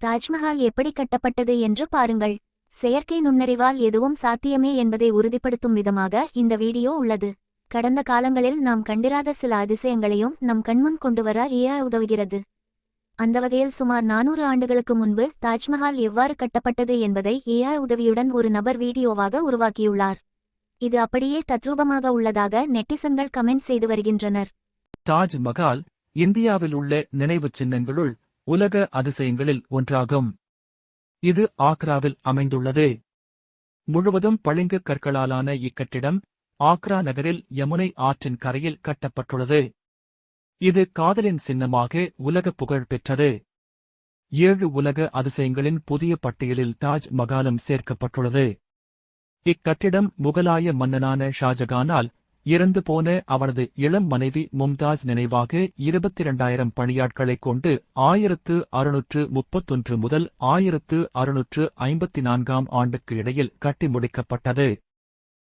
தாஜ்மஹால் எப்படி கட்டப்பட்டது என்று பாருங்கள். செயற்கை நுண்ணறிவால் எதுவும் சாத்தியமே என்பதை உறுதிப்படுத்தும் விதமாக இந்த வீடியோ உள்ளது. கடந்த காலங்களில் நாம் கண்டிராத சில அதிசயங்களையும் நம் கண்முன் கொண்டுவர ஏஐ உதவுகிறது. அந்த வகையில் சுமார் 400 ஆண்டுகளுக்கு முன்பு தாஜ்மஹால் எவ்வாறு கட்டப்பட்டது என்பதை ஏஐ உதவியுடன் ஒரு நபர் வீடியோவாக உருவாக்கியுள்ளார். இது அப்படியே தத்ரூபமாக உள்ளதாக நெட்டிசன்கள் கமெண்ட் செய்து வருகின்றனர். தாஜ்மஹால் இந்தியாவில் உள்ள நினைவுச் சின்னங்களுள் உலக அதிசயங்களில் ஒன்றாகும். இது ஆக்ராவில் அமைந்துள்ளது. முழுவதும் பளிங்கு கற்களாலான இக்கட்டிடம் ஆக்ரா நகரில் யமுனை ஆற்றின் கரையில் கட்டப்பட்டுள்ளது. இது காதலின் சின்னமாக உலக புகழ் பெற்றது. 7 உலக அதிசயங்களின் புதிய பட்டியலில் தாஜ் மகாலும் சேர்க்கப்பட்டுள்ளது. இக்கட்டிடம் முகலாய மன்னனான ஷாஜகானால் இறந்து போன அவரது இளம் மனைவி மும்தாஜ் நினைவாக 22,000 பணியாட்களைக் கொண்டு 1631 முதல் 1654 ஆண்டுக்கு இடையில் கட்டி முடிக்கப்பட்டது.